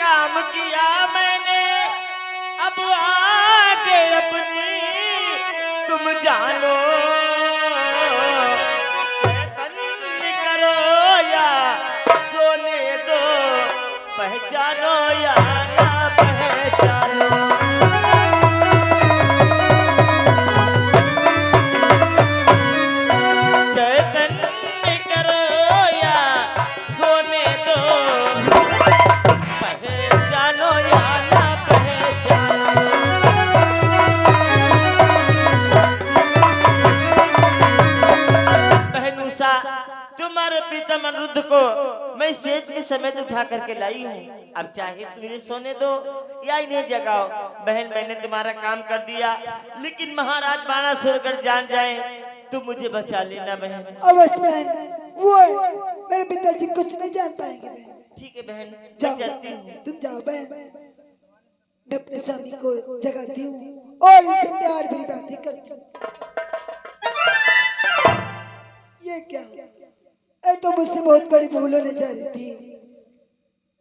काम किया मैंने, अब आगे अपनी तुम जानो। चैतन्य करो या सोने दो, पहचानो या ना पहचानो। चैतन्य करो या सोने दो, पहचानो या ना पहचानो। बहन उषा, तुम्हारे प्रीतम अनिरुद्ध को मैं सेज के समेत उठा करके लाई हूँ। अब चाहे तुम इन्हें सोने दो या इन्हें जगाओ। बहन, मैंने तुम्हारा काम कर दिया, लेकिन महाराज बाणासुर अगर जान जाए तो मुझे बचा लेना बहन। अवश्य बहन, वो मेरे पिताजी कुछ नहीं जान पाएंगे बहन। ठीक है बहन, मैं चलती हूँ। तुम जाओ बहन, मैं अपने स्वामी को जगाती हूँ और इनसे प्यार भरी बातें करती हूँ। ये क्या, ये तो मुझसे बहुत बड़ी भूल होने जा रही थी।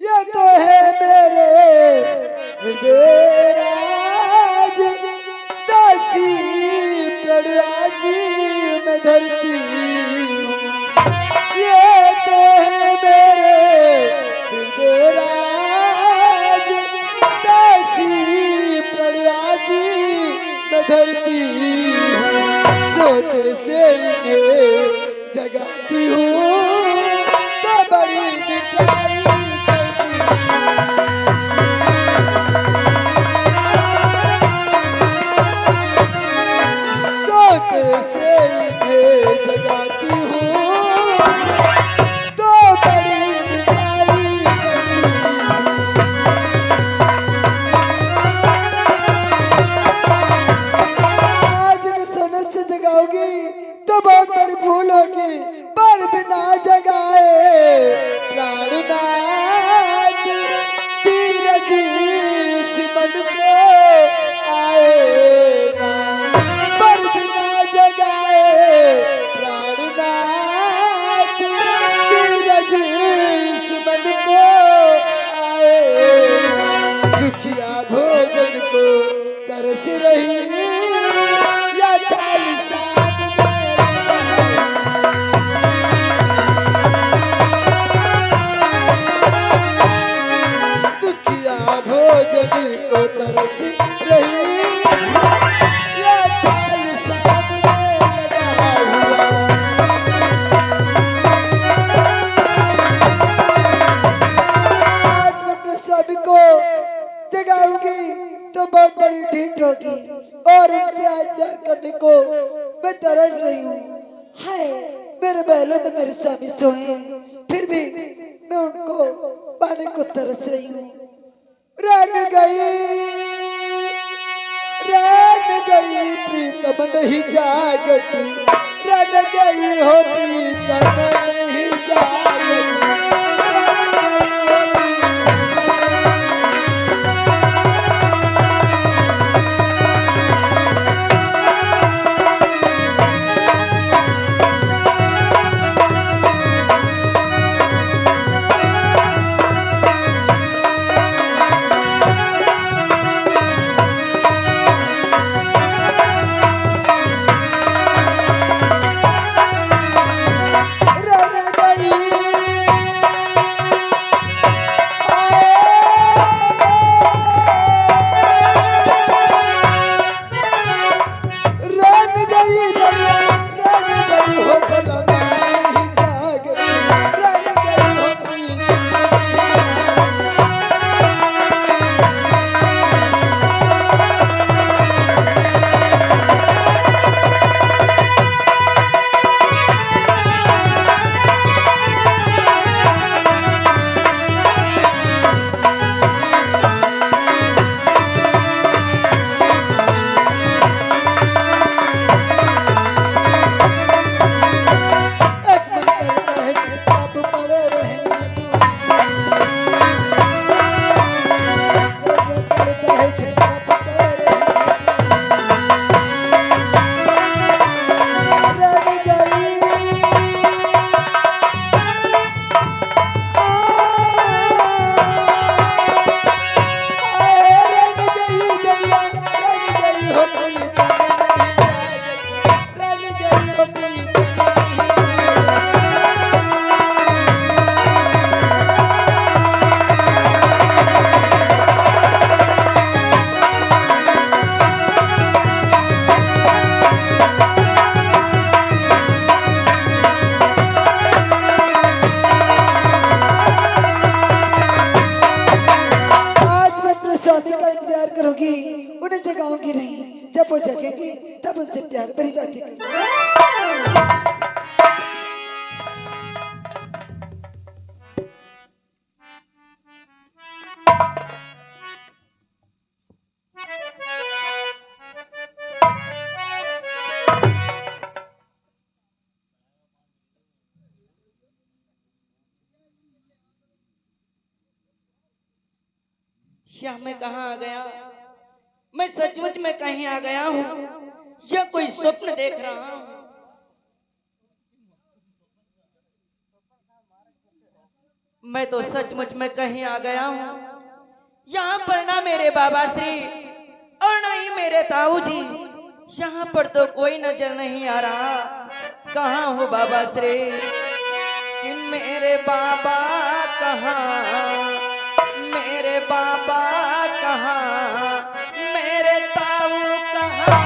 ये तो है मेरे हृदय राज, दासी प्रणयाज मैं धरती हूँ। ये तो है मेरे हृदय राज, दासी प्रणयाज मैं धरती हूँ। सोते से इन्हें जगाती हूँ तो बड़ी मिठाई करती हूँ। सोते से इन्हें जगाती हूँ तो बड़ी मिठाई करती हूँ। आज न सोने से जगाओगी तो बहुत बड़ी भूल होगी, पर बिना जगाए प्राणनाथ धीरज सिमन को आएगा। पर बिना जगाए प्राणनाथ धीरज सिमन को आएगा। दुखिया भोजन को तरस रही या थाली सामने भोजन को तरस रही या थाल सामने लगा हुआ। आज मैं अपने स्वामी को जगाऊंगी तो बहुत बड़ी ढीठ होगी और उनसे आज प्यार करने को मैं तरस रही हूँ। हाय, मेरे महलों में मेरे स्वामी सोए, फिर भी मैं उनको पाने को तरस रही हूँ। रन गई प्रीतम नहीं जागती, रन गई हो प्रीतम नहीं जागती। रन गई जब वो जगेगी तब उससे प्यार भरी बातें करेंगे। श्याम मैं कहाँ आ गया? मैं सचमुच में कहीं आ गया हूँ या कोई स्वप्न देख रहा हूँ? मैं तो सचमुच में कहीं आ गया हूँ। यहाँ पर ना मेरे बाबा श्री और ना ही मेरे ताऊ जी, यहाँ पर तो कोई नजर नहीं आ रहा। कहाँ हो बाबा श्री? कि मेरे बाबा कहाँ, मेरे बाबा कहाँ, मेरे ताऊ कहाँ,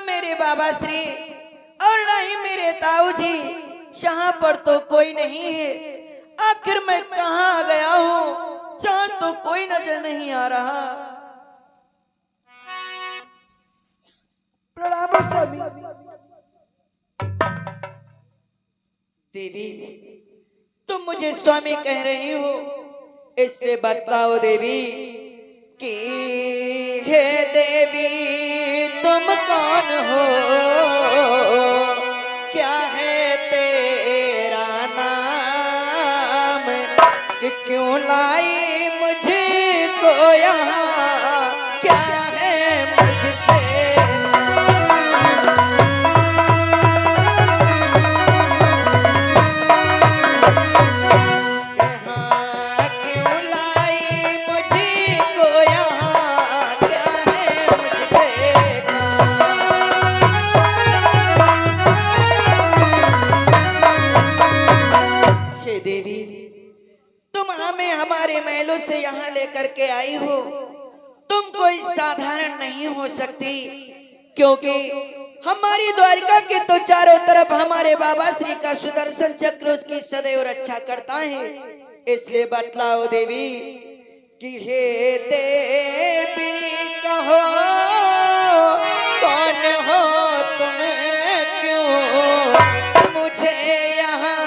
मेरे बाबा श्री और नहीं मेरे ताऊ जी, यहाँ पर तो कोई नहीं है। आखिर मैं कहाँ आ गया हूँ जहाँ तो कोई नजर नहीं आ रहा। प्रणाम स्वामी। देवी तुम मुझे स्वामी कह रही हो, इसलिए बतलाओ देवी कि हे देवी तुम कौन हो, क्या है तेरा नाम, कि क्यों लाई मुझको यहाँ, क्या है मुझसे से यहाँ लेकर के आई हो। तुम कोई साधारण नहीं हो सकती, क्योंकि हमारी द्वारका के तो चारों तरफ हमारे बाबा श्री का सुदर्शन चक्र उसकी सदैव रक्षा करता है। इसलिए बतलाओ देवी कि हे देवी कहो कौन हो तुम, क्यों मुझे यहाँ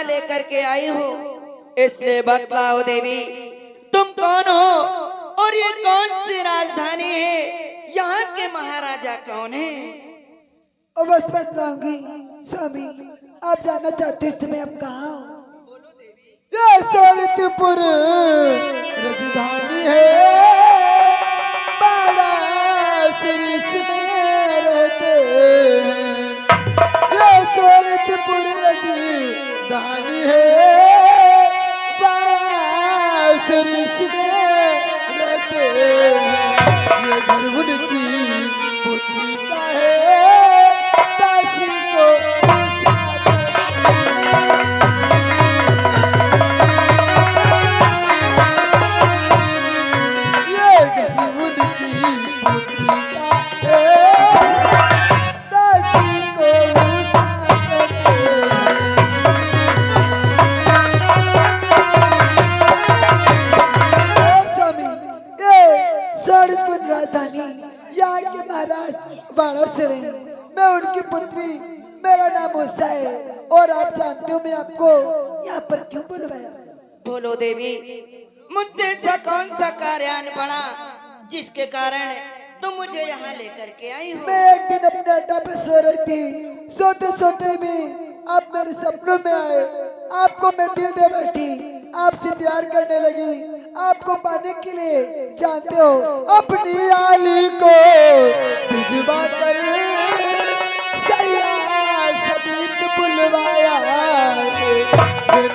ले करके आई हो। इसलिए बतलाओ देवी तुम कौन हो और ये कौन सी राजधानी है, यहाँ के महाराजा कौन है? और बस बतलाऊंगी स्वामी। आप जानना चाहते इस समय आप कहाँ हो? ये सोनितपुर राजधानी है, बड़ा सिरिस में रहते हैं। ये सोनितपुर राजधानी है, बड़ा सिरिस में रहते हैं। ये घर उनकी पुत्री का है, दासी को यहाँ के महाराज वाराणसी रहे। मैं उनकी पुत्री, मेरा नाम उषा है। और आप जानते हो मैं आपको यहाँ पर क्यों बुलवाया? बोलो देवी, मुझसे ऐसा कौन सा कार्यान पड़ा जिसके कारण तुम मुझे यहाँ लेकर के आई हो? मैं एक दिन अपने अड्डा पे सो रही थी, सोते सोते में आप मेरे सपनों में आए। आपको मैं दिल दे बैठी, आपसे प्यार करने लगी। आपको पाने के लिए जानते हो अपनी आली को भिजवा कर सैया सबीत बुलवाया।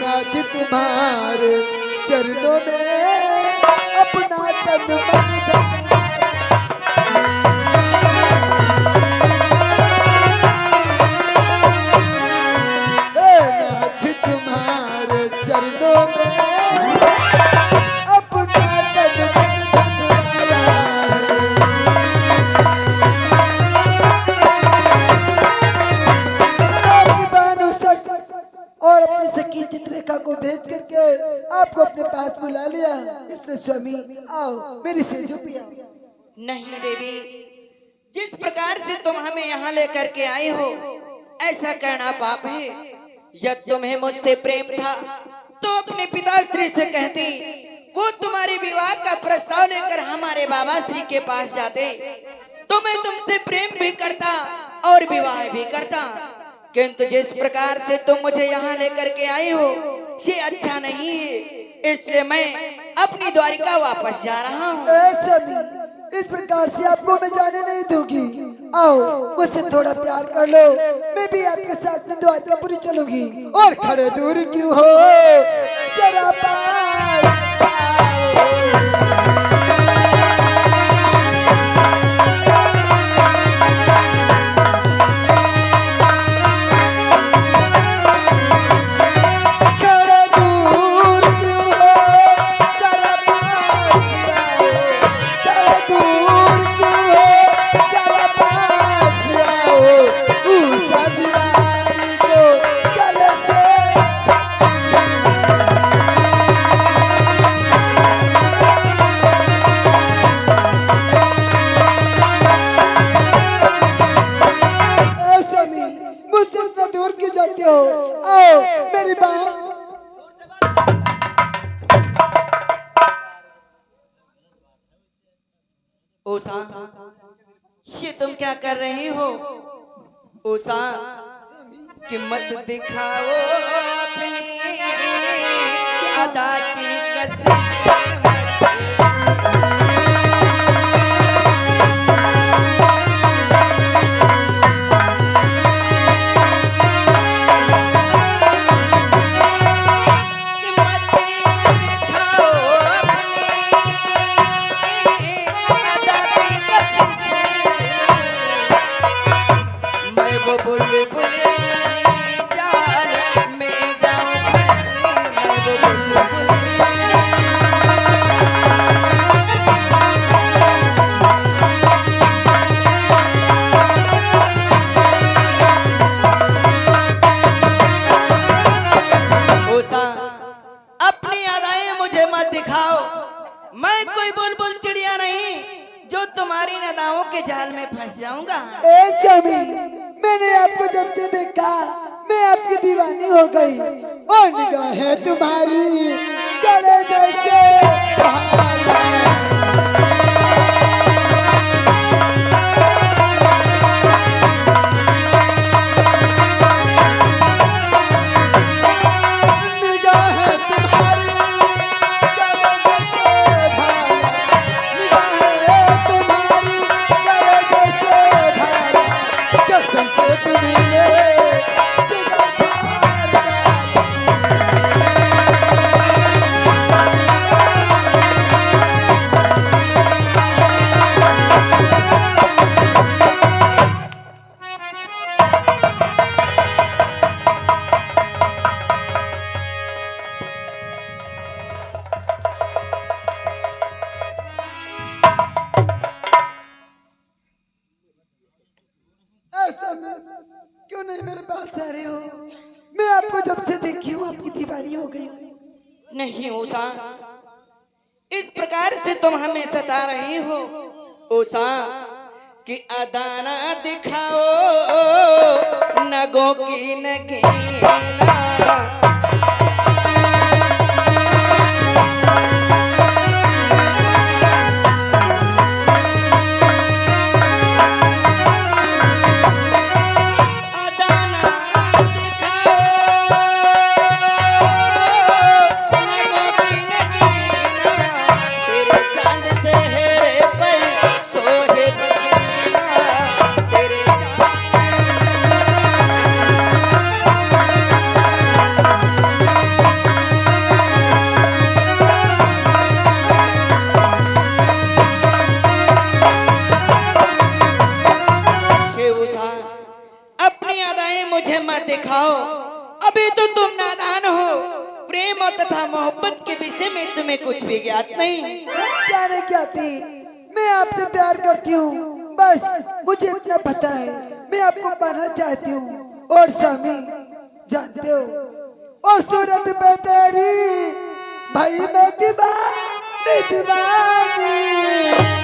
नाथ तुम्हारे चरणों में अपना तन मन धन को भेज करके आपको अपने पास बुला लिया। इसलिए स्वामी आओ मेरी सेजो पिया। नहीं देवी, जिस प्रकार से तुम हमें यहाँ लेकर के आई हो ऐसा करना पाप है। यदि तुम्हें मुझसे प्रेम था तो अपने पिताश्री से कहती, वो तुम्हारे विवाह का प्रस्ताव लेकर हमारे बाबा श्री के पास जाते तो मैं तुमसे प्रेम भी करता और विवाह भी करता। किंतु जिस प्रकार से तुम मुझे यहाँ लेकर के आई हो ये अच्छा नहीं है, इसलिए मैं अपनी द्वारिका वापस जा रहा हूँ। इस प्रकार से आपको मैं जाने नहीं दूंगी। आओ मुझसे थोड़ा प्यार कर लो, मैं भी आपके साथ में द्वारकापुरी चलूंगी। और खड़े दूर क्यों हो, जरा पास आओ। उषा, ये तुम क्या कर रही हो? उषा, कि मत दिखाओ अपनी अदा की कसम। मैं कोई बुलबुल चिड़िया नहीं जो तुम्हारी नदाओं के जाल में फंस जाऊंगा। मैंने आपको जब से देखा मैं आपकी दीवानी हो गई। और निगाहें तुम्हारी गले जैसे भाला। निगाहें समय क्यों नहीं मेरे पास आ रहे हो? मैं आपको जब से देखी हूँ आपकी दीवानी हो गई हूँ। नहीं उषा, इस प्रकार से तुम हमें सता रही हो उषा कि अदाना दिखाओ नगों की नगीना। दिखाओ, अभी तो तुम नादान हो। प्रेम और तथा मोहब्बत के विषय में तुम्हें कुछ भी ज्ञात नहीं। क्या नहीं ज्ञाती? मैं आपसे प्यार करती हूँ, बस मुझे इतना पता है। मैं आपको पाना चाहती हूँ और स्वामी जानते हो, और सूरत पे तेरी भाई मैं दीवानी दीवानी,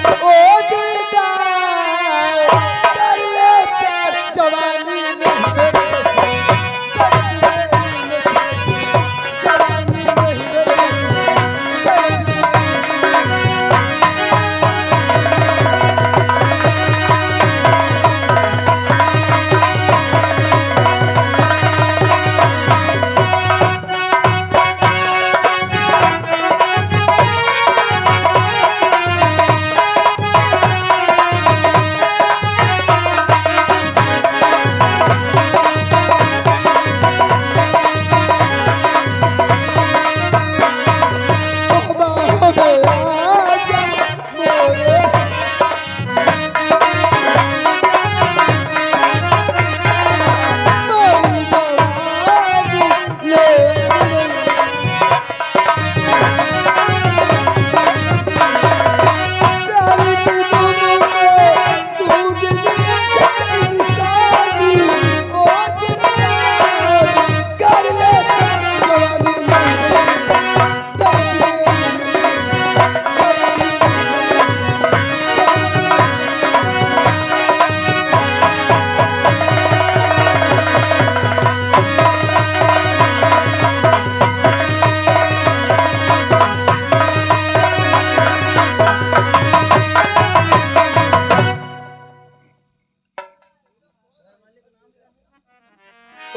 ओ दिलदार कर ले प्यार जवानी में मेरे बस में, दर्द मेरी नस नस में, जवानी नहीं मेरे बस में, दर्द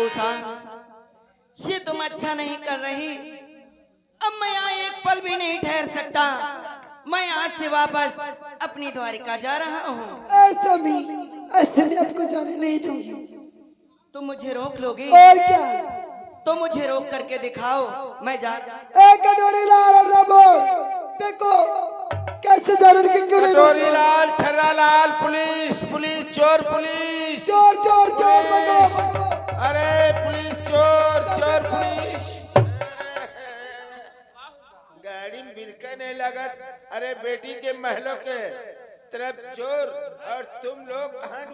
उषा, ये तुम अच्छा नहीं कर रही। अब मैं यहाँ एक पल भी नहीं ठहर सकता। मैं आज से वापस अपनी द्वारिका जा रहा हूँ। ऐसे में आपको जाने नहीं दूंगी। तुम मुझे रोक लोगे? और क्या? तो मुझे रोक करके दिखाओ, मैं जा। कटोरी लाल बोल, देखो कैसे जानवर के क्यों नहीं? कटोरी लाल, छर्रा लाल, पुलिस पुलिस, चोर पुलिस, चोर चोर चोर पकड़ो। अरे पुलिस, चोर चोर पुलिस। गाड़ी में बिल्कुल नहीं लगत। अरे बेटी के महलों के तरफ चोर, और तुम लोग कहाँ